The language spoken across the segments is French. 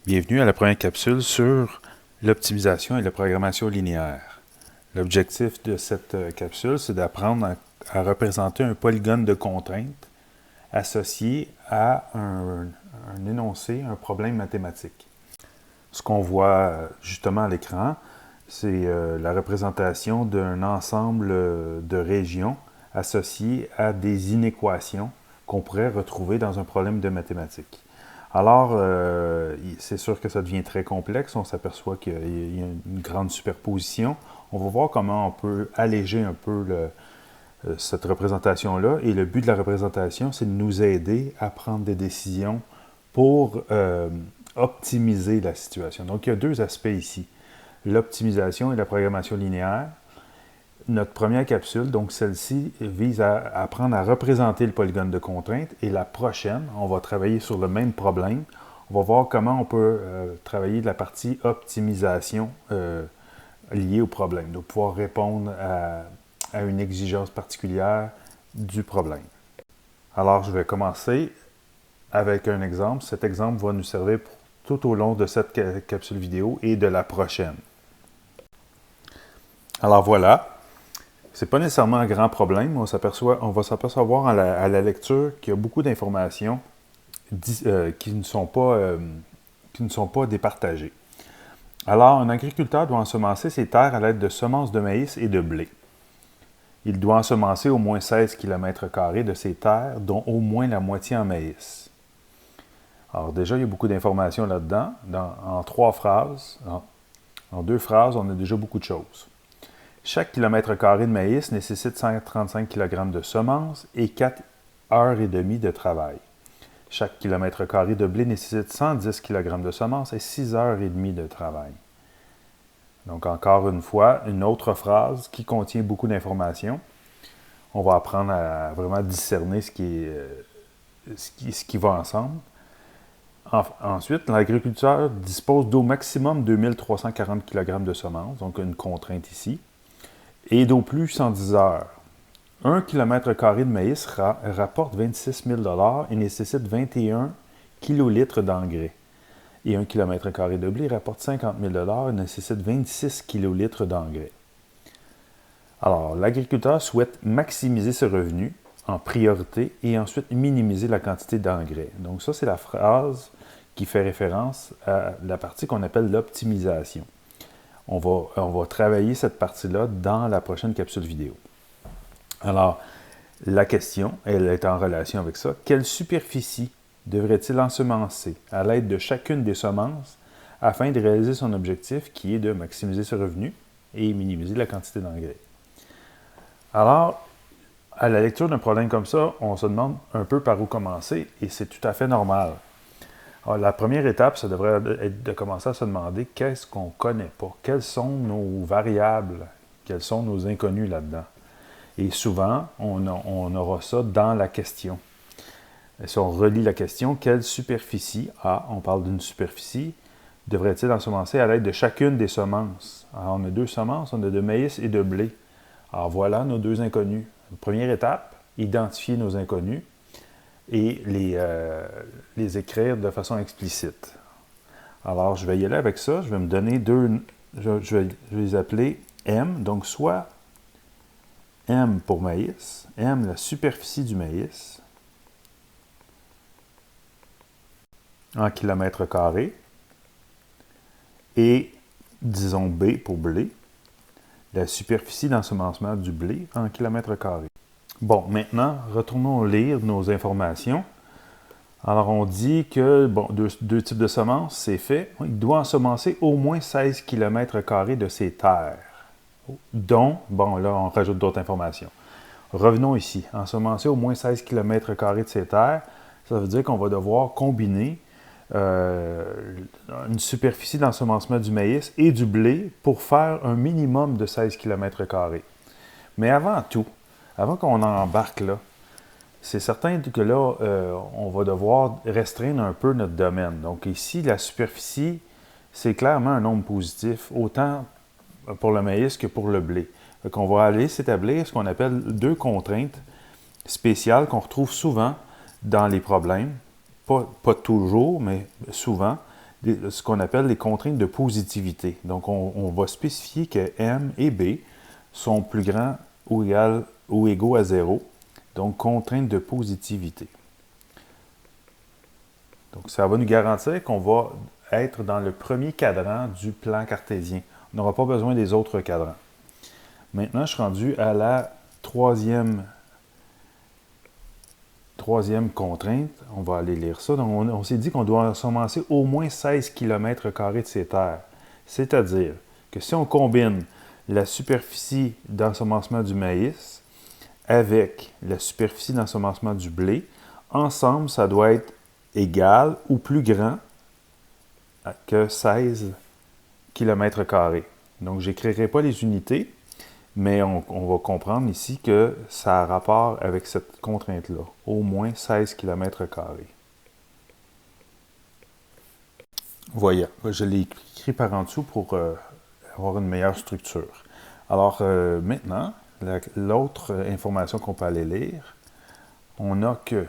Bienvenue à la première capsule sur l'optimisation et la programmation linéaire. L'objectif de cette capsule, c'est d'apprendre à représenter un polygone de contraintes associé à un énoncé, un problème mathématique. Ce qu'on voit justement à l'écran, c'est la représentation d'un ensemble de régions associées à des inéquations qu'on pourrait retrouver dans un problème de mathématiques. Alors, c'est sûr que ça devient très complexe. On s'aperçoit qu'il y a une grande superposition. On va voir comment on peut alléger un peu cette représentation-là. Et le but de la représentation, c'est de nous aider à prendre des décisions pour optimiser la situation. Donc, il y a deux aspects ici. L'optimisation et la programmation linéaire. Notre première capsule, donc celle-ci, vise à apprendre à représenter le polygone de contrainte. Et la prochaine, on va travailler sur le même problème. On va voir comment on peut travailler de la partie optimisation liée au problème. Donc, pouvoir répondre à une exigence particulière du problème. Alors, je vais commencer avec un exemple. Cet exemple va nous servir tout au long de cette capsule vidéo et de la prochaine. Alors voilà. Ce n'est pas nécessairement un grand problème. On va s'apercevoir à la lecture qu'il y a beaucoup d'informations qui ne sont pas départagées. Alors, un agriculteur doit ensemencer ses terres à l'aide de semences de maïs et de blé. Il doit ensemencer au moins 16 km² de ses terres, dont au moins la moitié en maïs. Alors déjà, il y a beaucoup d'informations là-dedans. En 3 phrases, en 2 phrases, on a déjà beaucoup de choses. Chaque km² de maïs nécessite 135 kg de semences et 4 heures et demie de travail. Chaque km² de blé nécessite 110 kg de semences et 6 heures et demie de travail. Donc encore une fois, une autre phrase qui contient beaucoup d'informations. On va apprendre à vraiment discerner ce qui va ensemble. Ensuite, l'agriculteur dispose d'au maximum 2340 kg de semences, donc une contrainte ici, et d'au plus 110 heures. 1 km² de maïs rapporte 26 000 $ et nécessite 21 kL d'engrais. Et 1 km² de blé rapporte 50 000 $ et nécessite 26 kL d'engrais. Alors, l'agriculteur souhaite maximiser ses revenus en priorité et ensuite minimiser la quantité d'engrais. Donc ça, c'est la phrase qui fait référence à la partie qu'on appelle l'optimisation. On va travailler cette partie-là dans la prochaine capsule vidéo. Alors, la question, elle est en relation avec ça. Quelle superficie devrait-il ensemencer à l'aide de chacune des semences afin de réaliser son objectif qui est de maximiser ses revenus et minimiser la quantité d'engrais? Alors, à la lecture d'un problème comme ça, on se demande un peu par où commencer et c'est tout à fait normal. Alors, la première étape, ça devrait être de commencer à se demander qu'est-ce qu'on ne connaît pas, quelles sont nos variables, quels sont nos inconnus là-dedans. Et souvent, on aura ça dans la question. Et si on relit la question, quelle superficie, on parle d'une superficie, devrait-il ensemencer à l'aide de chacune des semences? Alors, on a 2 semences, on a de maïs et de blé. Alors voilà nos 2 inconnus. Première étape, identifier nos inconnus et les écrire de façon explicite. Alors, je vais y aller avec ça. Je vais me donner je vais les appeler M. Donc, soit M pour maïs, M la superficie du maïs en km², et disons B pour blé, la superficie d'ensemencement du blé en km². Bon, maintenant, retournons lire nos informations. Alors, on dit que, deux types de semences, c'est fait. Il doit ensemencer au moins 16 km² de ses terres, dont, là, on rajoute d'autres informations. Revenons ici. Ensemencer au moins 16 km² de ses terres, ça veut dire qu'on va devoir combiner une superficie d'ensemencement du maïs et du blé pour faire un minimum de 16 km². Mais avant tout, avant qu'on embarque là, c'est certain que là, on va devoir restreindre un peu notre domaine. Donc ici, la superficie, c'est clairement un nombre positif, autant pour le maïs que pour le blé. Donc on va aller s'établir ce qu'on appelle 2 contraintes spéciales qu'on retrouve souvent dans les problèmes. Pas toujours, mais souvent. ce qu'on appelle les contraintes de positivité. Donc, on va spécifier que M et B sont plus grands ou égaux à 0. Donc, contrainte de positivité. Donc, ça va nous garantir qu'on va être dans le premier cadran du plan cartésien. On n'aura pas besoin des autres cadrans. Maintenant, je suis rendu à la troisième contrainte. On va aller lire ça. Donc, on s'est dit qu'on doit ensemencer au moins 16 km² de ces terres. C'est-à-dire que si on combine la superficie d'ensemencement du maïs avec la superficie d'ensemencement du blé, ensemble, ça doit être égal ou plus grand que 16 km². Donc, je n'écrirai pas les unités, mais on va comprendre ici que ça a rapport avec cette contrainte-là. Au moins 16 km². Voyez, je l'ai écrit par en dessous pour avoir une meilleure structure. Alors, maintenant, l'autre information qu'on peut aller lire, on a que,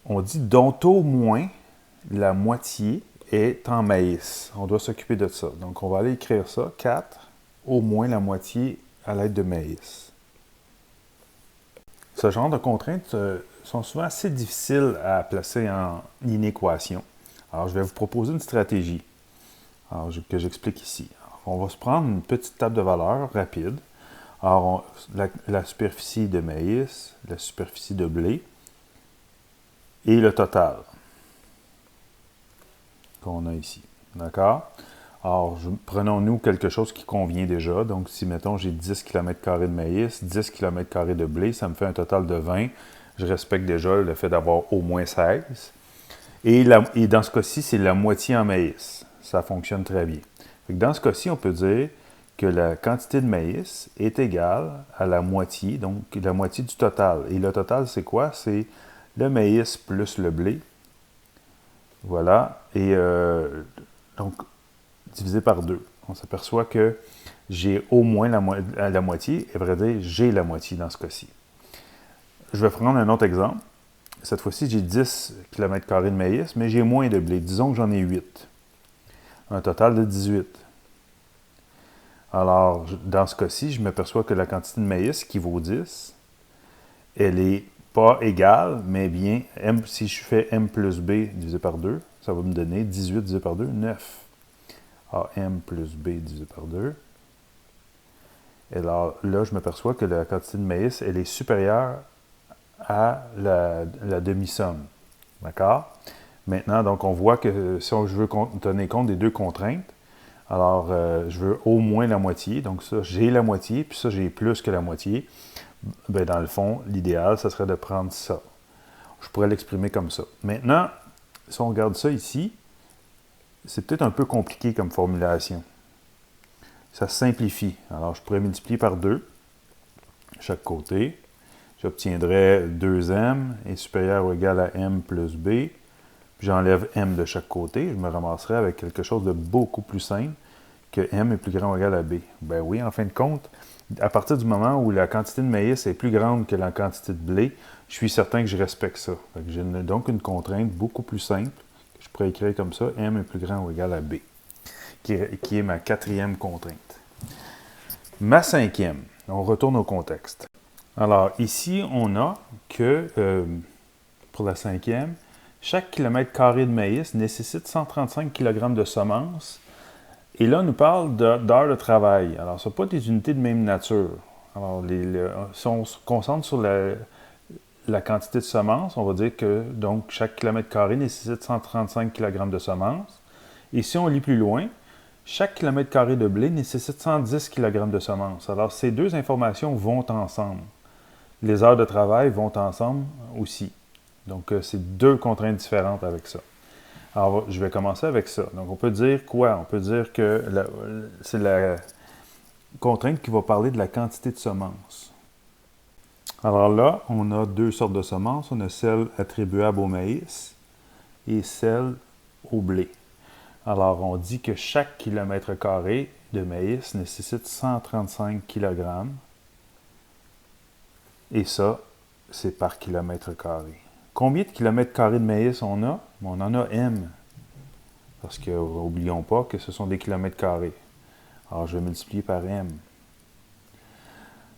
on dit dont au moins la moitié est en maïs. On doit s'occuper de ça. Donc, on va aller écrire ça, 4, au moins la moitié à l'aide de maïs. Ce genre de contraintes sont souvent assez difficiles à placer en inéquation. Alors, je vais vous proposer une stratégie que j'explique ici. Alors, on va se prendre une petite table de valeurs rapide. Alors, la superficie de maïs, la superficie de blé et le total qu'on a ici. D'accord? Alors, prenons-nous quelque chose qui convient déjà. Donc, si, mettons, j'ai 10 km² de maïs, 10 km² de blé, ça me fait un total de 20. Je respecte déjà le fait d'avoir au moins 16. Et dans ce cas-ci, c'est la moitié en maïs. Ça fonctionne très bien. Dans ce cas-ci, on peut dire que la quantité de maïs est égale à la moitié, donc la moitié du total. Et le total, c'est quoi? C'est le maïs plus le blé. Voilà. Et donc, divisé par 2. On s'aperçoit que j'ai au moins la moitié. Et à vrai dire, j'ai la moitié dans ce cas-ci. Je vais prendre un autre exemple. Cette fois-ci, j'ai 10 km² de maïs, mais j'ai moins de blé. Disons que j'en ai 8. Un total de 18. Alors, dans ce cas-ci, je m'aperçois que la quantité de maïs qui vaut 10, elle n'est pas égale, mais bien, si je fais M plus B divisé par 2, ça va me donner 18 divisé par 2, 9. Alors, M plus B divisé par 2. Et alors, là, je m'aperçois que la quantité de maïs, elle est supérieure à la demi-somme. D'accord? Maintenant, donc, on voit que si je veux tenir compte des deux contraintes, alors, je veux au moins la moitié. Donc, ça, j'ai la moitié, puis ça, j'ai plus que la moitié. Bien, dans le fond, l'idéal, ça serait de prendre ça. Je pourrais l'exprimer comme ça. Maintenant, si on regarde ça ici, c'est peut-être un peu compliqué comme formulation. Ça se simplifie. Alors, je pourrais multiplier par 2 chaque côté. J'obtiendrai 2m est supérieur ou égal à m plus b. Puis j'enlève m de chaque côté. Je me ramasserai avec quelque chose de beaucoup plus simple que m est plus grand ou égal à b. Ben oui, en fin de compte, à partir du moment où la quantité de maïs est plus grande que la quantité de blé, je suis certain que je respecte ça. J'ai donc une contrainte beaucoup plus simple, que je pourrais écrire comme ça, m est plus grand ou égal à b, qui est ma quatrième contrainte. Ma cinquième, on retourne au contexte. Alors ici, on a que, pour la cinquième, chaque kilomètre carré de maïs nécessite 135 kg de semences. Et là, on nous parle d'heures de travail. Alors, ce ne sont pas des unités de même nature. Alors, si on se concentre sur la quantité de semences, on va dire que donc chaque kilomètre carré nécessite 135 kg de semences. Et si on lit plus loin, chaque kilomètre carré de blé nécessite 110 kg de semences. Alors, ces deux informations vont ensemble. Les heures de travail vont ensemble aussi. Donc, c'est deux contraintes différentes avec ça. Alors, je vais commencer avec ça. Donc, on peut dire quoi? On peut dire que c'est la contrainte qui va parler de la quantité de semences. Alors là, on a deux sortes de semences. On a celle attribuable au maïs et celle au blé. Alors, on dit que chaque kilomètre carré de maïs nécessite 135 kg. Et ça, c'est par kilomètre carré. Combien de kilomètres carrés de maïs on a? On en a M. Parce que, n'oublions pas que ce sont des kilomètres carrés. Alors, je vais multiplier par M.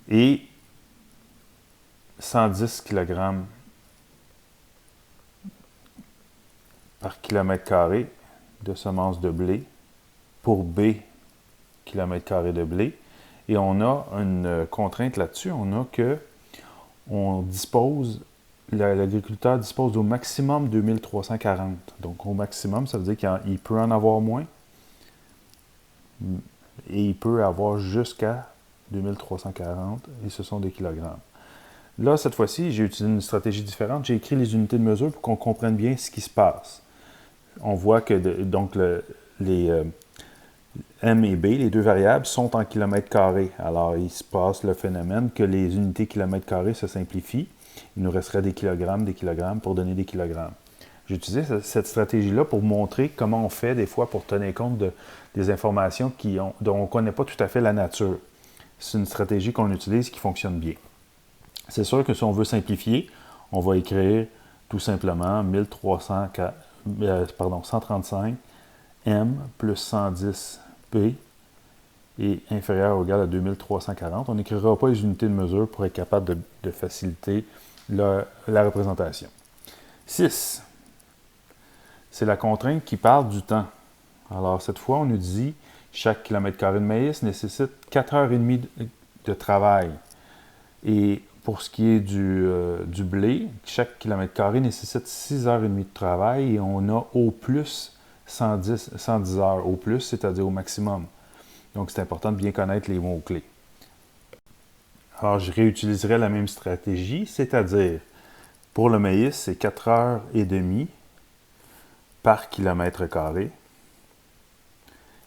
Et 110 kg par kilomètre carré de semences de blé pour B kilomètre carré de blé. Et on a une contrainte là-dessus. On a que l'agriculteur dispose au maximum 2340. Donc, au maximum, ça veut dire qu'il peut en avoir moins. Et il peut avoir jusqu'à 2340. Et ce sont des kilogrammes. Là, cette fois-ci, j'ai utilisé une stratégie différente. J'ai écrit les unités de mesure pour qu'on comprenne bien ce qui se passe. On voit que les M et B, les deux variables, sont en kilomètres carrés. Alors, il se passe le phénomène que les unités kilomètres carrés se simplifient. Il nous resterait des kilogrammes pour donner des kilogrammes. J'ai utilisé cette stratégie-là pour montrer comment on fait des fois pour tenir compte des informations dont on ne connaît pas tout à fait la nature. C'est une stratégie qu'on utilise qui fonctionne bien. C'est sûr que si on veut simplifier, on va écrire tout simplement 135 M plus 110 P est inférieur ou égal à 2340. On n'écrira pas les unités de mesure pour être capable de faciliter la représentation. 6. C'est la contrainte qui parle du temps. Alors, cette fois, on nous dit chaque kilomètre carré de maïs nécessite 4h30 de travail. Et pour ce qui est du blé, chaque kilomètre carré nécessite 6h30 de travail et on a au plus 110 heures. Au plus, c'est-à-dire au maximum. Donc, c'est important de bien connaître les mots-clés. Alors, je réutiliserai la même stratégie, c'est-à-dire, pour le maïs, c'est 4h30 par kilomètre carré.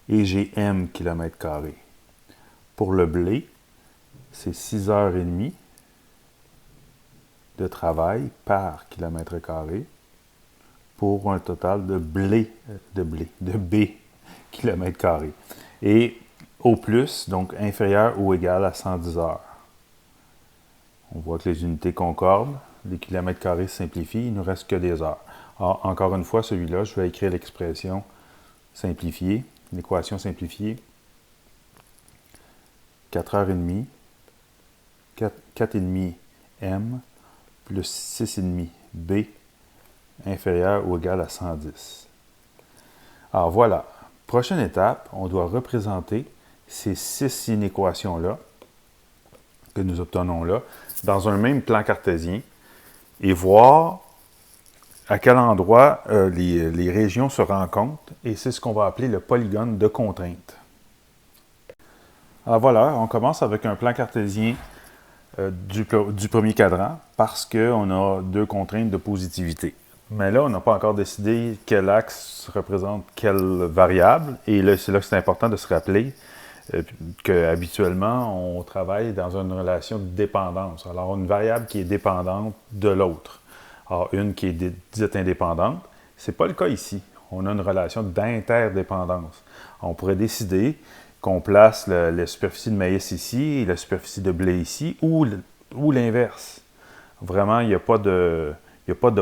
Et j'ai M kilomètres carrés. Pour le blé, c'est 6h30 de travail par kilomètre carré pour un total de B kilomètres carrés. Et au plus, donc inférieur ou égal à 110 heures. On voit que les unités concordent, les kilomètres carrés se simplifient, il ne nous reste que des heures. Alors, encore une fois, celui-là, je vais écrire l'expression simplifiée, l'équation simplifiée. 4h30, 4,5 M plus 6,5 B inférieur ou égal à 110. Alors voilà, prochaine étape, on doit représenter ces 6 inéquations-là que nous obtenons là dans un même plan cartésien et voir à quel endroit les régions se rencontrent et c'est ce qu'on va appeler le polygone de contrainte. Alors voilà, on commence avec un plan cartésien du premier cadran parce qu'on a deux contraintes de positivité. Mais là, on n'a pas encore décidé quel axe représente quelle variable. Et là, c'est là que c'est important de se rappeler qu'habituellement, on travaille dans une relation de dépendance. Alors, une variable qui est dépendante de l'autre. Alors, une qui est dite indépendante, ce n'est pas le cas ici. On a une relation d'interdépendance. On pourrait décider qu'on place la superficie de maïs ici et la superficie de blé ici, ou l'inverse. Vraiment, il n'y a pas de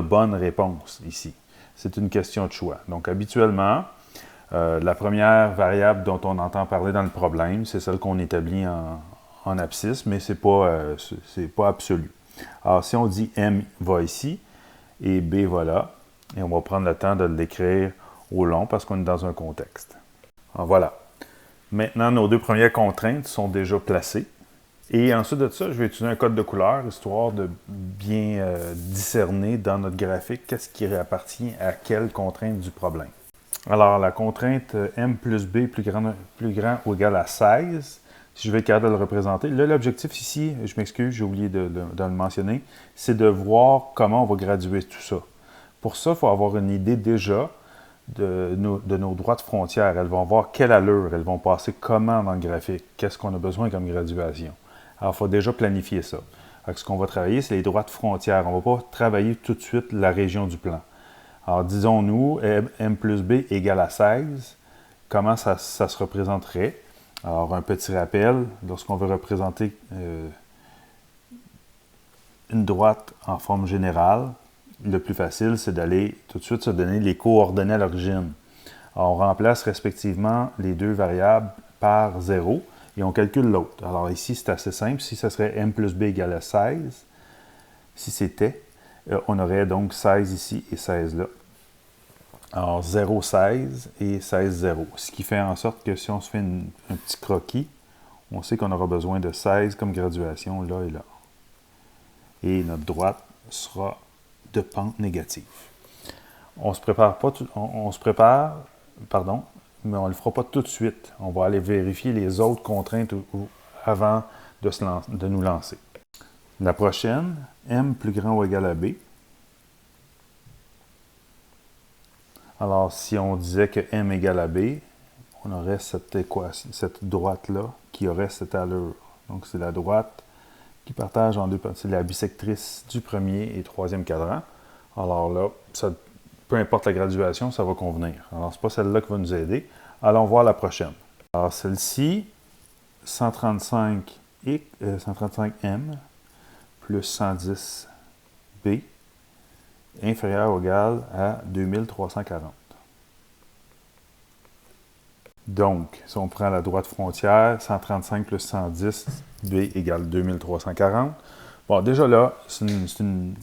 bonne réponse ici. C'est une question de choix. Donc, habituellement, la première variable dont on entend parler dans le problème, c'est celle qu'on établit en abscisse, mais ce n'est pas absolu. Alors, si on dit M va ici et B va là, et on va prendre le temps de l'écrire au long parce qu'on est dans un contexte. Alors, voilà. Maintenant, nos deux premières contraintes sont déjà placées. Et ensuite de ça, je vais utiliser un code de couleur, histoire de bien discerner dans notre graphique qu'est-ce qui appartient à quelle contrainte du problème. Alors, la contrainte M plus B plus grand ou égal à 16, si je vais être capable de le représenter. Là, l'objectif ici, je m'excuse, j'ai oublié de le mentionner, c'est de voir comment on va graduer tout ça. Pour ça, il faut avoir une idée déjà de nos droites frontières. Elles vont voir quelle allure, elles vont passer comment dans le graphique, qu'est-ce qu'on a besoin comme graduation. Alors, il faut déjà planifier ça. Alors, ce qu'on va travailler, c'est les droites frontières. On ne va pas travailler tout de suite la région du plan. Alors, disons-nous, M plus B égale à 16. Comment ça se représenterait? Alors, un petit rappel, lorsqu'on veut représenter une droite en forme générale, le plus facile, c'est d'aller tout de suite se donner les coordonnées à l'origine. Alors, on remplace respectivement les deux variables par 0 et on calcule l'autre. Alors ici, c'est assez simple. Si ça serait m plus b égale à 16, si c'était, on aurait donc 16 ici et 16 là. Alors 0, 16 et 16, 0. Ce qui fait en sorte que si on se fait un petit croquis, on sait qu'on aura besoin de 16 comme graduation là et là. Et notre droite sera de pente négative. On se prépare, mais on ne le fera pas tout de suite. On va aller vérifier les autres contraintes avant de nous lancer. La prochaine, m plus grand ou égal à b. Alors, si on disait que m égale à b, on aurait cette droite-là qui aurait cette allure. Donc, c'est la droite qui partage en deux parties. C'est la bisectrice du premier et troisième cadran. Alors là, peu importe la graduation, ça va convenir. Alors, ce n'est pas celle-là qui va nous aider. Allons voir la prochaine. Alors, celle-ci, 135m plus 110b inférieur ou égal à 2340. Donc, si on prend la droite frontière, 135 plus 110, b égale 2340. Bon, déjà là, c'est une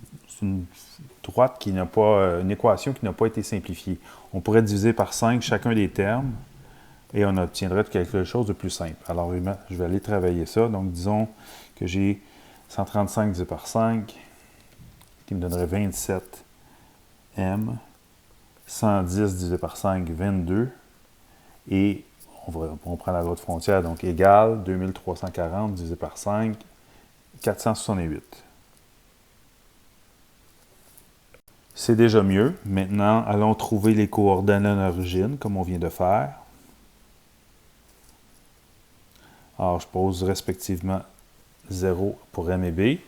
droite qui n'a pas, une équation qui n'a pas été simplifiée. On pourrait diviser par 5 chacun des termes et on obtiendrait quelque chose de plus simple. Alors, je vais aller travailler ça. Donc, disons que j'ai 135 divisé par 5, qui me donnerait 27m. 110 divisé par 5, 22. Et on prend la droite frontière, donc égale 2340 divisé par 5, 468. C'est déjà mieux. Maintenant, allons trouver les coordonnées d'origine, comme on vient de faire. Alors, je pose respectivement 0 pour M et B.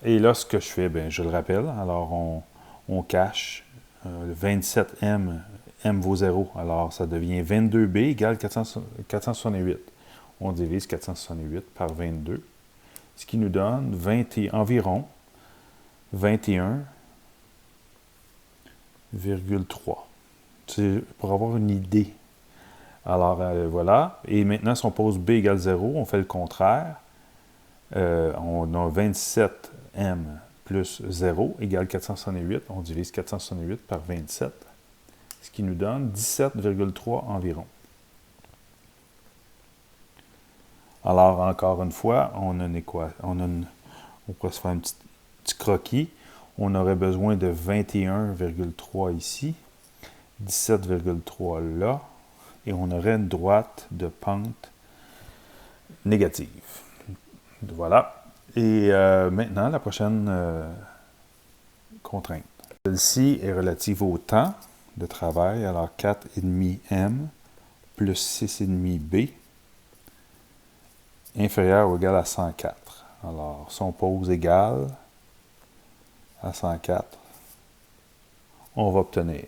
Et là, ce que je fais, bien, je le rappelle. Alors, on cache le 27M, M vaut 0. Alors, ça devient 22B égale 468. On divise 468 par 22, ce qui nous donne environ 21,3. C'est pour avoir une idée. Alors, voilà. Et maintenant, si on pose B égale 0, on fait le contraire. On a 27M plus 0 égale 468. On divise 468 par 27, ce qui nous donne 17,3 environ. Alors, encore une fois, on pourrait se faire un petit croquis. On aurait besoin de 21,3 ici, 17,3 là, et on aurait une droite de pente négative. Voilà. Et maintenant, la prochaine contrainte. Celle-ci est relative au temps de travail. Alors, 4,5M plus 6,5B inférieur ou égal à 104. Alors, si on pose égal à 104, on va obtenir,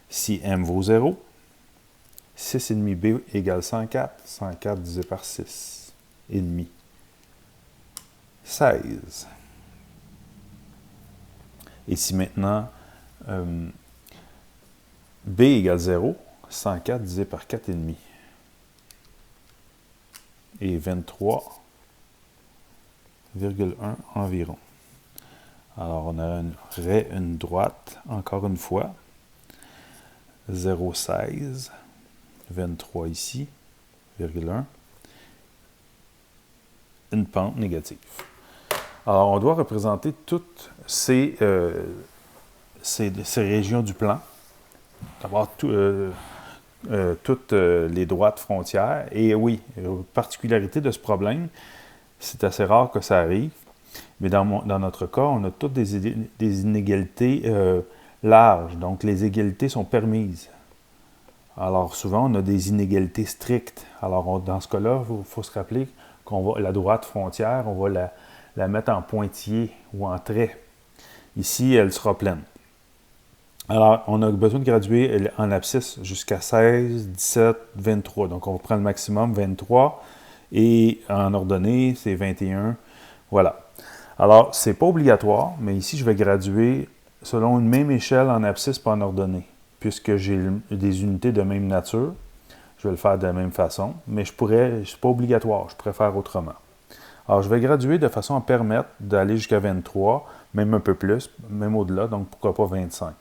si M vaut 0, 6,5B égale 104, 104 divisé par 6, et demi. 16. Et si maintenant B égale 0, 104 divisé par 4,5 et 23,1 environ. Alors, on aurait une droite, encore une fois, 0,16, 23 ici, 0,1, une pente négative. Alors, on doit représenter toutes ces régions du plan, d'avoir toutes les droites frontières. Et oui, particularité de ce problème, c'est assez rare que ça arrive, mais dans notre cas, on a toutes des inégalités larges, donc les égalités sont permises. Alors, souvent, on a des inégalités strictes. Alors, dans ce cas-là, il faut se rappeler la droite frontière, on va la mettre en pointillé ou en trait. Ici, elle sera pleine. Alors, on a besoin de graduer en abscisse jusqu'à 16, 17, 23. Donc, on va prendre le maximum, 23. Et en ordonnée, c'est 21. Voilà. Alors, c'est pas obligatoire, mais ici, je vais graduer selon une même échelle en abscisse pas en ordonnée. puisque j'ai des unités de même nature, je vais le faire de la même façon, mais c'est pas obligatoire, je pourrais faire autrement. Alors, je vais graduer de façon à permettre d'aller jusqu'à 23, même un peu plus, même au-delà, donc pourquoi pas 25.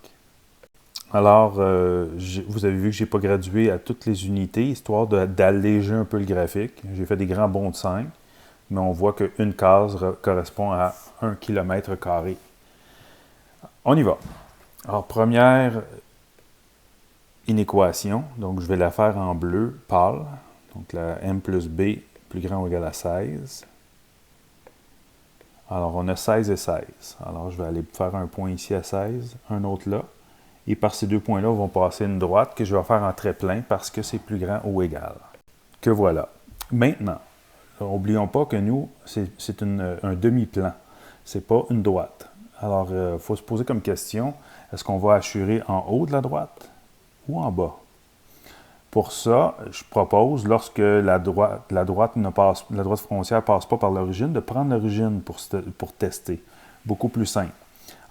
Alors, vous avez vu que je n'ai pas gradué à toutes les unités, histoire d'alléger un peu le graphique. J'ai fait des grands bonds de 5, mais on voit qu'une case correspond à 1 km carré. On y va. Alors, première inéquation, donc je vais la faire en bleu pâle. Donc, la m plus b plus grand ou égal à 16. Alors, on a 16 et 16. Alors, je vais aller faire un point ici à 16, un autre là. Et par ces deux points-là, on va passer une droite que je vais faire en trait plein parce que c'est plus grand ou égal. Que voilà. Maintenant, n'oublions pas que nous, c'est un demi-plan. Ce n'est pas une droite. Alors, il faut se poser comme question, est-ce qu'on va hachurer en haut de la droite ou en bas? Pour ça, je propose, lorsque la droite frontière ne passe pas par l'origine, de prendre l'origine pour tester. Beaucoup plus simple.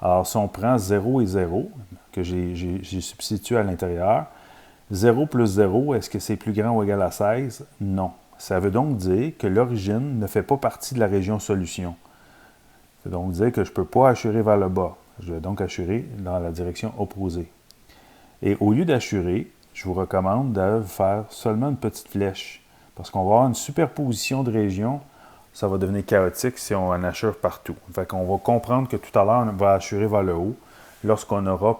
Alors, si on prend 0 et 0, que j'ai substitué à l'intérieur, 0 plus 0, est-ce que c'est plus grand ou égal à 16? Non. Ça veut donc dire que l'origine ne fait pas partie de la région solution. Ça veut donc dire que je ne peux pas hachurer vers le bas. Je vais donc hachurer dans la direction opposée. Et au lieu d'achurer, je vous recommande de faire seulement une petite flèche. Parce qu'on va avoir une superposition de régions. Ça va devenir chaotique si on en hachure partout. Fait qu'on va comprendre que tout à l'heure, on va hachurer vers le haut lorsqu'on aura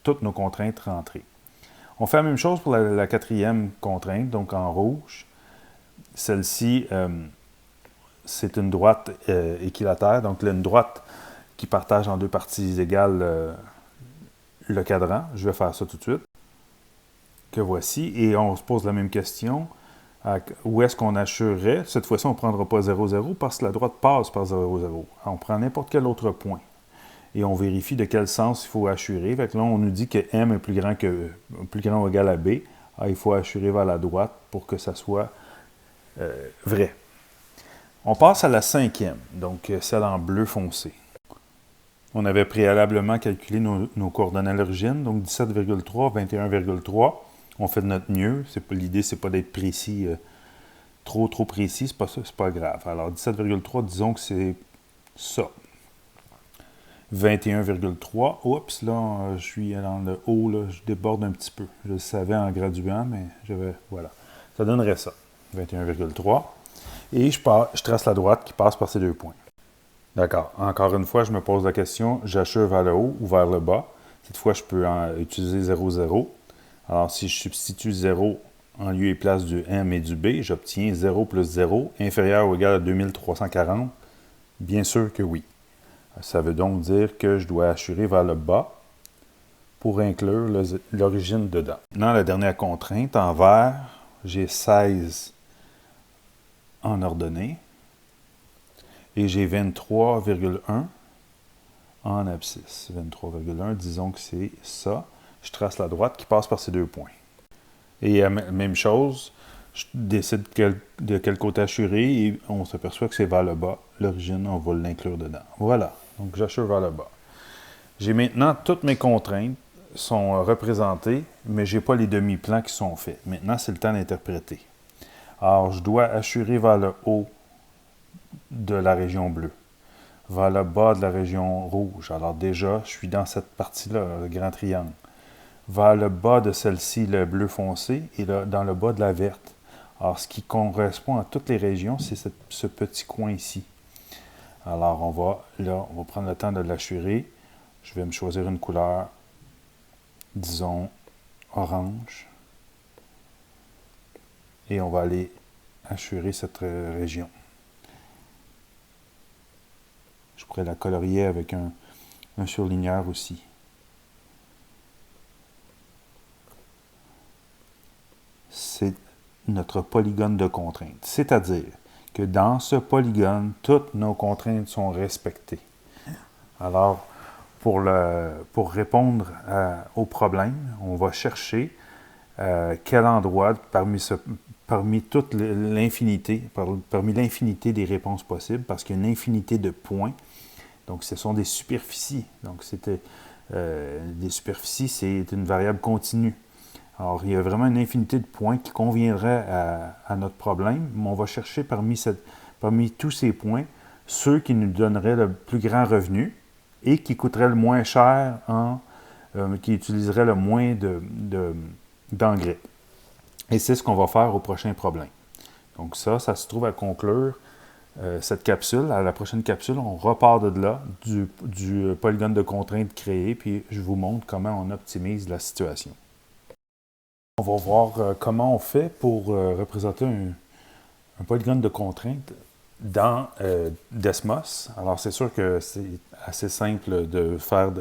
toutes nos contraintes rentrées. On fait la même chose pour la quatrième contrainte, donc en rouge. Celle-ci, c'est une droite équilatère, donc une droite qui partage en deux parties égales le cadran. Je vais faire ça tout de suite. Que voici. Et on se pose la même question. Où est-ce qu'on hachurerait? Cette fois-ci, on ne prendra pas 0, 0 parce que la droite passe par 0, 0. On prend n'importe quel autre point. Et on vérifie de quel sens il faut hachurer. Fait que là, on nous dit que M est plus grand ou égal à B. Il faut hachurer vers la droite pour que ça soit vrai. On passe à la cinquième, donc celle en bleu foncé. On avait préalablement calculé nos coordonnées à l'origine, donc 17,3, 21,3. On fait de notre mieux. L'idée, c'est pas d'être précis, trop précis, c'est pas ça, c'est pas grave. Alors 17,3, disons que c'est ça. 21,3, oups, là, je suis dans le haut, là, je déborde un petit peu. Je le savais en graduant, mais voilà. Ça donnerait ça, 21,3. Et je trace la droite qui passe par ces deux points. D'accord. Encore une fois, je me pose la question, j'achure vers le haut ou vers le bas. Cette fois, je peux utiliser 0, 0. Alors, si je substitue 0 en lieu et place du M et du B, j'obtiens 0 plus 0 inférieur ou égal à 2340. Bien sûr que oui. Ça veut donc dire que je dois hachurer vers le bas pour inclure l'origine dedans. Dans la dernière contrainte, en vert, j'ai 16 en ordonnée et j'ai 23,1 en abscisse. 23,1, disons que c'est ça. Je trace la droite qui passe par ces deux points. Et même chose, je décide de quel côté hachurer et on s'aperçoit que c'est vers le bas. L'origine, on va l'inclure dedans. Voilà, donc j'achure vers le bas. J'ai maintenant toutes mes contraintes sont représentées, mais je n'ai pas les demi-plans qui sont faits. Maintenant, c'est le temps d'interpréter. Alors, je dois hachurer vers le haut de la région bleue, vers le bas de la région rouge. Alors déjà, je suis dans cette partie-là, le grand triangle. Vers le bas de celle-ci, le bleu foncé, et là, dans le bas de la verte. Alors, ce qui correspond à toutes les régions, c'est ce petit coin ici. Alors, on va prendre le temps de l'hachurer. Je vais me choisir une couleur, disons, orange. Et on va aller hachurer cette région. Je pourrais la colorier avec un surligneur aussi. C'est notre polygone de contraintes. C'est-à-dire que dans ce polygone, toutes nos contraintes sont respectées. Alors, pour répondre au problème, on va chercher quel endroit parmi toute l'infinité, parmi l'infinité des réponses possibles, parce qu'il y a une infinité de points. Donc, ce sont des superficies. Donc, c'était Les superficies, c'est une variable continue. Alors, il y a vraiment une infinité de points qui conviendraient à notre problème, mais on va chercher parmi tous ces points ceux qui nous donneraient le plus grand revenu et qui coûteraient le moins cher, qui utiliseraient le moins d'engrais. Et c'est ce qu'on va faire au prochain problème. Donc ça se trouve à conclure cette capsule. À la prochaine capsule, on repart de là, du polygone de contrainte créé, puis je vous montre comment on optimise la situation. On va voir comment on fait pour représenter un polygone de contrainte dans Desmos. Alors, c'est sûr que c'est assez simple de faire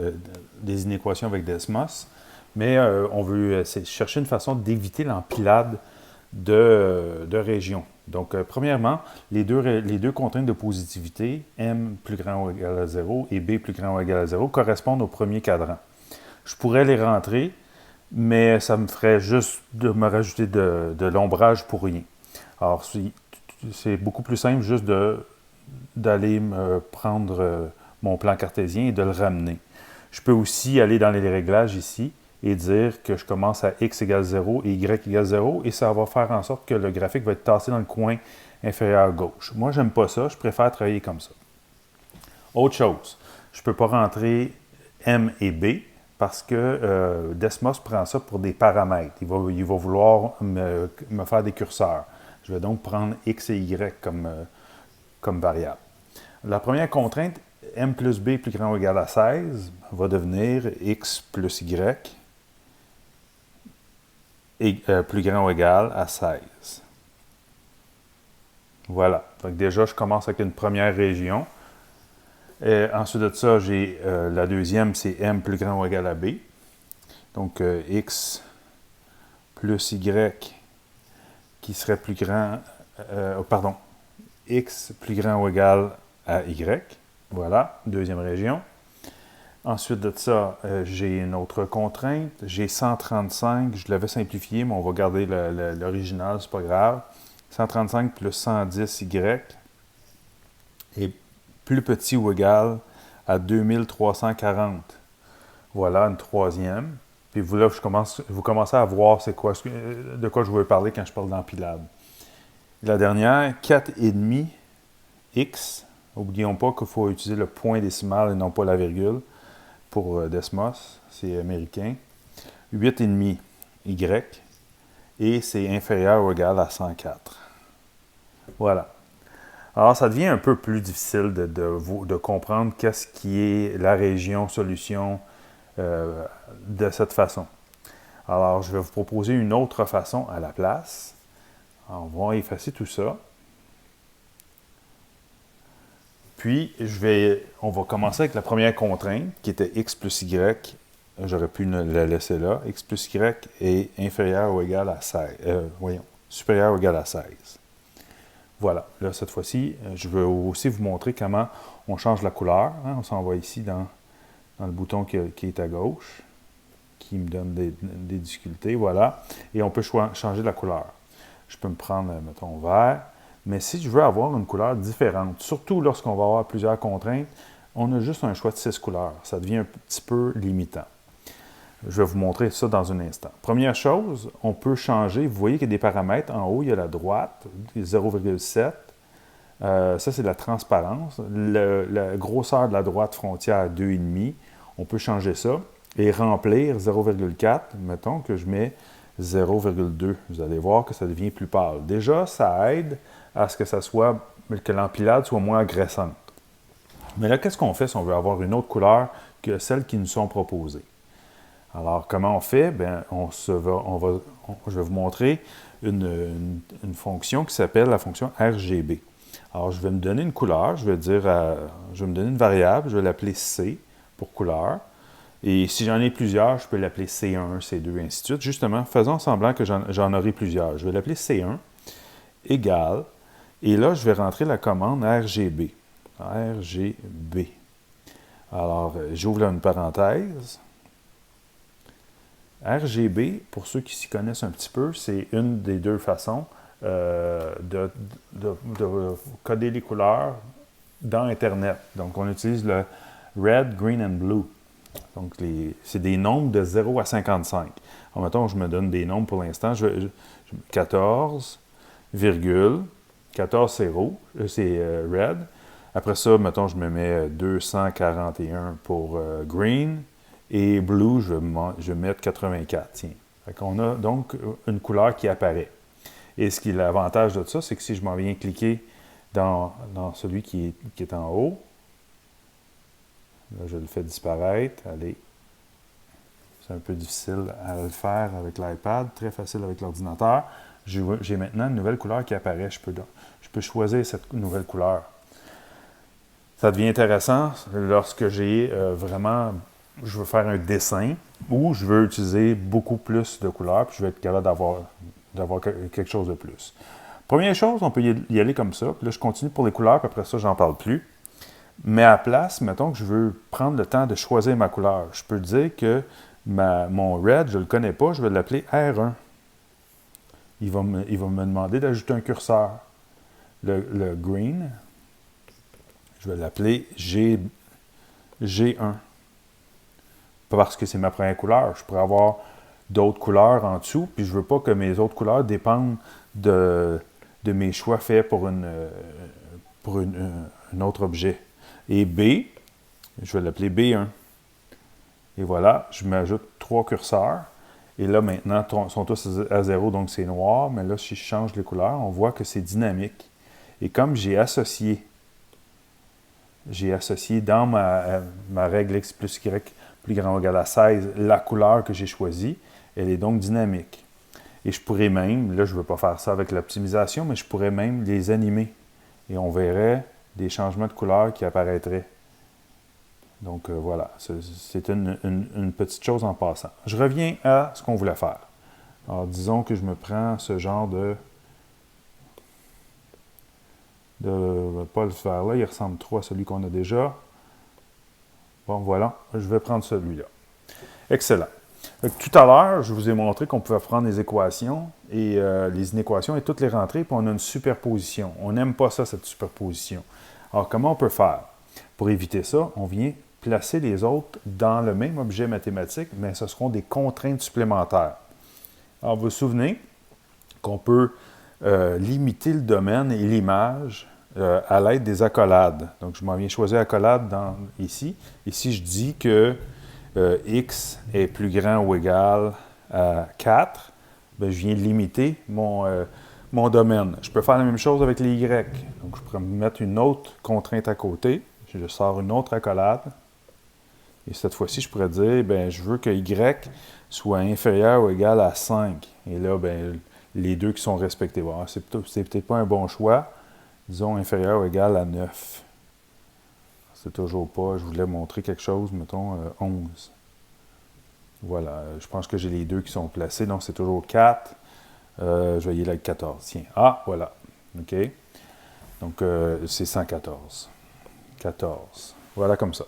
des inéquations avec Desmos, mais on veut chercher une façon d'éviter l'empilade de régions. Donc, premièrement, les deux contraintes de positivité, m plus grand ou égal à 0 et b plus grand ou égal à 0, correspondent au premier cadran. Je pourrais les rentrer, mais ça me ferait juste de me rajouter de l'ombrage pour rien. Alors, c'est beaucoup plus simple juste d'aller me prendre mon plan cartésien et de le ramener. Je peux aussi aller dans les réglages ici et dire que je commence à x égale 0 et y égale 0, et ça va faire en sorte que le graphique va être tassé dans le coin inférieur à gauche. Moi, j'aime pas ça, je préfère travailler comme ça. Autre chose, je ne peux pas rentrer m et b parce que Desmos prend ça pour des paramètres. Il va vouloir me faire des curseurs. Je vais donc prendre x et y comme variable. La première contrainte, m plus b plus grand ou égal à 16, va devenir x plus y et plus grand ou égal à 16. Voilà. Donc déjà, je commence avec une première région. Ensuite de ça, j'ai la deuxième, c'est m plus grand ou égal à b. Donc x plus y qui serait plus grand, x plus grand ou égal à y. Voilà, deuxième région. Ensuite de ça, j'ai une autre contrainte. J'ai 135, je l'avais simplifié, mais on va garder l'original, c'est pas grave. 135 plus 110 y est plus petit ou égal à 2340. Voilà, une troisième. Puis vous, là, vous commencez à voir de quoi je veux parler quand je parle d'empilade. La dernière, 4,5 x. N'oublions pas qu'il faut utiliser le point décimal et non pas la virgule pour Desmos, c'est américain. 8,5 y et c'est inférieur ou égal à 104. Voilà. Alors, ça devient un peu plus difficile de comprendre qu'est-ce qui est la région solution de cette façon. Alors, je vais vous proposer une autre façon à la place. Alors, on va effacer tout ça. Puis, on va commencer avec la première contrainte, qui était x plus y. J'aurais pu la laisser là. X plus y est inférieur ou égal à 16. Supérieur ou égal à 16. Voilà. Là, cette fois-ci, je veux aussi vous montrer comment on change la couleur. Hein. On s'en va ici dans le bouton qui est à gauche, qui me donne des difficultés. Voilà. Et on peut changer la couleur. Je peux me prendre, mettons, vert. Mais si je veux avoir une couleur différente, surtout lorsqu'on va avoir plusieurs contraintes, on a juste un choix de 6 couleurs. Ça devient un petit peu limitant. Je vais vous montrer ça dans un instant. Première chose, on peut changer. Vous voyez qu'il y a des paramètres. En haut, il y a la droite, 0,7. Ça, c'est la transparence. La grosseur de la droite frontière, 2,5. On peut changer ça et remplir 0,4. Mettons que je mets 0,2. Vous allez voir que ça devient plus pâle. Déjà, ça aide à ce que l'empilade soit moins agressante. Mais là, qu'est-ce qu'on fait si on veut avoir une autre couleur que celles qui nous sont proposées? Alors, comment on fait? Bien, je vais vous montrer une fonction qui s'appelle la fonction RGB. Alors, je vais me donner une couleur, je vais me donner une variable, je vais l'appeler C pour couleur. Et si j'en ai plusieurs, je peux l'appeler C1, C2, ainsi de suite. Justement, faisons semblant que j'en aurai plusieurs. Je vais l'appeler C1 égale, et là, je vais rentrer la commande RGB. RGB. Alors, j'ouvre là une parenthèse. RGB, pour ceux qui s'y connaissent un petit peu, c'est une des deux façons de coder les couleurs dans Internet. Donc, on utilise le Red, Green and Blue. Donc, c'est des nombres de 0 à 55. Alors, mettons, je me donne des nombres pour l'instant. 14, virgule. 14, c'est rouge, c'est red. Après ça, mettons, je me mets 241 pour green. Et blue, je vais mettre 84. Tiens. Fait qu'on a donc une couleur qui apparaît. Et ce qui est l'avantage de ça, c'est que si je m'en viens cliquer dans celui qui est en haut, là, je le fais disparaître. Allez. C'est un peu difficile à le faire avec l'iPad, très facile avec l'ordinateur. J'ai maintenant une nouvelle couleur qui apparaît. Je peux choisir cette nouvelle couleur. Ça devient intéressant lorsque j'ai je veux faire un dessin ou je veux utiliser beaucoup plus de couleurs, puis je vais être capable d'avoir quelque chose de plus. Première chose, on peut y aller comme ça. Puis là, je continue pour les couleurs, puis après ça, j'en parle plus. Mais à la place, mettons que je veux prendre le temps de choisir ma couleur. Je peux dire que mon red, je ne le connais pas, je vais l'appeler R1. Il va me demander d'ajouter un curseur. Le green, je vais l'appeler G1. Parce que c'est ma première couleur. Je pourrais avoir d'autres couleurs en dessous, puis je ne veux pas que mes autres couleurs dépendent de mes choix faits pour un autre objet. Et B, je vais l'appeler B1. Et voilà, je m'ajoute 3 curseurs. Et là, maintenant, ils sont tous à 0, donc c'est noir. Mais là, si je change les couleurs, on voit que c'est dynamique. Et comme j'ai associé dans ma règle x plus y plus grand ou égal à 16 la couleur que j'ai choisie, elle est donc dynamique. Et je pourrais même, là je ne veux pas faire ça avec l'optimisation, mais je pourrais même les animer. Et on verrait des changements de couleur qui apparaîtraient. Donc voilà, c'est une petite chose en passant. Je reviens à ce qu'on voulait faire. Alors disons que je me prends ce genre de pas le faire là, il ressemble trop à celui qu'on a déjà. Bon, voilà, je vais prendre celui-là. Excellent. Donc, tout à l'heure, je vous ai montré qu'on pouvait prendre les équations et les inéquations et toutes les rentrer, puis on a une superposition. On n'aime pas ça, cette superposition. Alors, comment on peut faire? Pour éviter ça, on vient placer les autres dans le même objet mathématique, mais ce seront des contraintes supplémentaires. Alors, vous vous souvenez qu'on peut limiter le domaine et l'image à l'aide des accolades. Donc, je m'en viens choisir accolade ici. Ici, je dis que x est plus grand ou égal à 4. Bien, je viens limiter mon domaine. Je peux faire la même chose avec les y. Donc, je pourrais me mettre une autre contrainte à côté. Je sors une autre accolade. Et cette fois-ci, je pourrais dire, bien, je veux que y soit inférieur ou égal à 5. Et là, bien, les deux qui sont respectés. Bon, c'est peut-être pas un bon choix. Disons inférieur ou égal à 9. C'est toujours pas. Je voulais montrer quelque chose, mettons 11. Voilà, je pense que j'ai les deux qui sont placés, donc c'est toujours 4. Je vais y aller avec 14. Tiens, voilà. OK. Donc, c'est 114. 14. Voilà comme ça.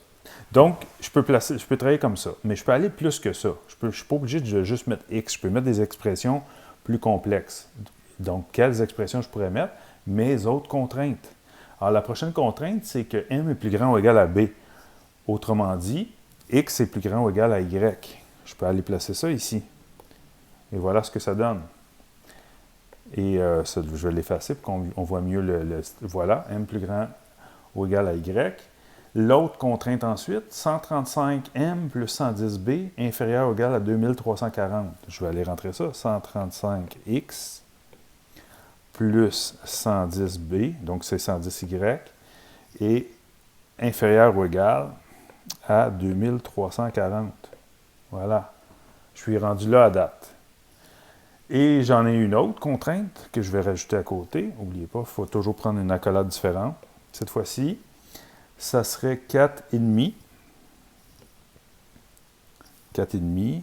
Donc, je peux travailler comme ça, mais je peux aller plus que ça. Je ne suis pas obligé de juste mettre X. Je peux mettre des expressions plus complexes. Donc, quelles expressions je pourrais mettre? Mes autres contraintes. Alors, la prochaine contrainte, c'est que M est plus grand ou égal à B. Autrement dit, X est plus grand ou égal à Y. Je peux aller placer ça ici. Et voilà ce que ça donne. Et je vais l'effacer pour qu'on voit mieux voilà, M plus grand ou égal à Y. L'autre contrainte ensuite, 135M plus 110B inférieur ou égal à 2340. Je vais aller rentrer ça, 135X plus 110B, donc c'est 110Y, et inférieur ou égal à 2340. Voilà. Je suis rendu là à date. Et j'en ai une autre contrainte que je vais rajouter à côté. N'oubliez pas, il faut toujours prendre une accolade différente. Cette fois-ci, ça serait 4,5. 4,5.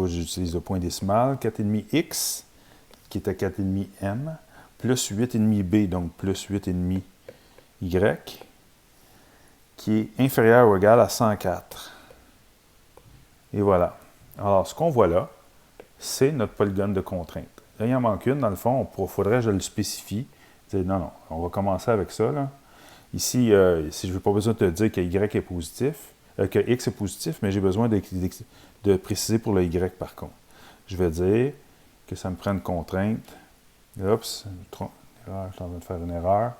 J'utilise le point décimal. 4,5x, qui est à 4,5m, plus 8,5b, donc plus 8,5y, qui est inférieur ou égal à 104. Et voilà. Alors, ce qu'on voit là, c'est notre polygone de contrainte. Là, il en manque une, dans le fond, il faudrait que je le spécifie. Non, on va commencer avec ça. Là. Ici, si je n'ai pas besoin de te dire que y est positif, que X est positif, mais j'ai besoin de préciser pour le Y par contre. Je vais dire que ça me prend une contrainte. Oups, je suis en train de faire une erreur.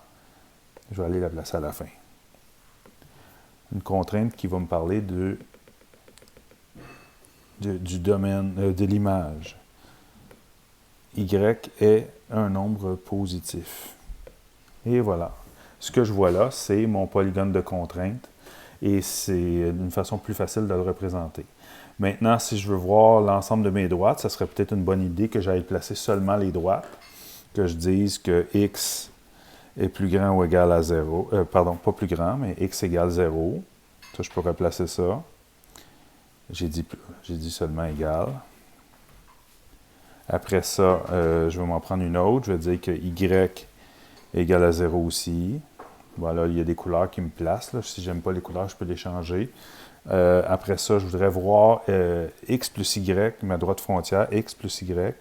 Je vais aller la placer à la fin. Une contrainte qui va me parler du domaine, de l'image. Y est un nombre positif. Et voilà. Ce que je vois là, c'est mon polygone de contrainte. Et c'est une façon plus facile de le représenter. Maintenant, si je veux voir l'ensemble de mes droites, ça serait peut-être une bonne idée que j'aille placer seulement les droites, que je dise que x est plus grand ou égal à 0. Pardon, pas plus grand, mais x égale 0. Ça, je pourrais placer ça. J'ai dit seulement égal. Après ça, je vais m'en prendre une autre. Je vais dire que y est égal à 0 aussi. Voilà, il y a des couleurs qui me placent. Là. Si je n'aime pas les couleurs, je peux les changer. Après ça, je voudrais voir x plus y, ma droite frontière, x plus y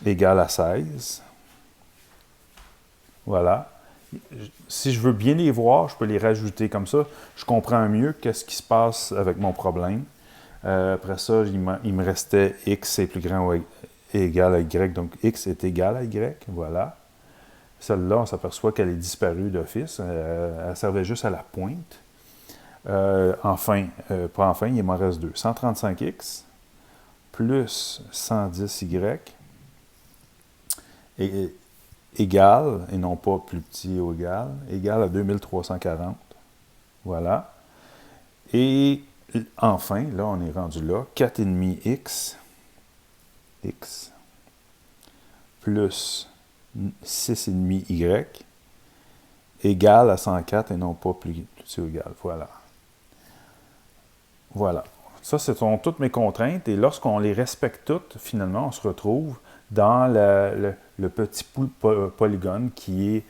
égale à 16. Voilà. Si je veux bien les voir, je peux les rajouter comme ça. Je comprends mieux qu'est-ce qui se passe avec mon problème. Après ça, il me restait x est plus grand ou égal à y, donc x est égal à y. Voilà. Celle-là, on s'aperçoit qu'elle est disparue d'office. Elle servait juste à la pointe. Enfin, pas enfin, il m'en reste deux. 135x plus 110y est égal, et non pas plus petit ou égal à 2340. Voilà. Et enfin, là, on est rendu là. 4,5x x plus 6,5y égale à 104 et non pas plus petit ou égal. Voilà. Voilà. Ça, ce sont toutes mes contraintes. Et lorsqu'on les respecte toutes, finalement, on se retrouve dans le petit polygone qui est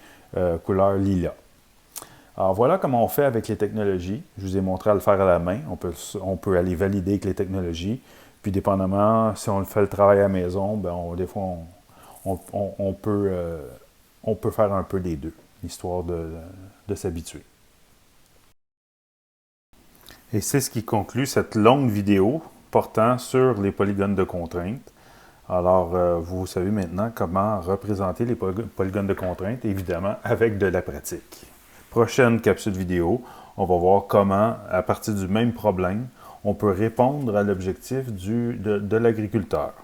couleur lilas. Alors, voilà comment on fait avec les technologies. Je vous ai montré à le faire à la main. On peut aller valider avec les technologies. Puis, dépendamment, si on fait le travail à la maison, des fois, on peut faire un peu des deux, histoire de s'habituer. Et c'est ce qui conclut cette longue vidéo portant sur les polygones de contrainte. Alors, vous savez maintenant comment représenter les polygones de contrainte, évidemment, avec de la pratique. Prochaine capsule vidéo, on va voir comment, à partir du même problème, on peut répondre à l'objectif de l'agriculteur.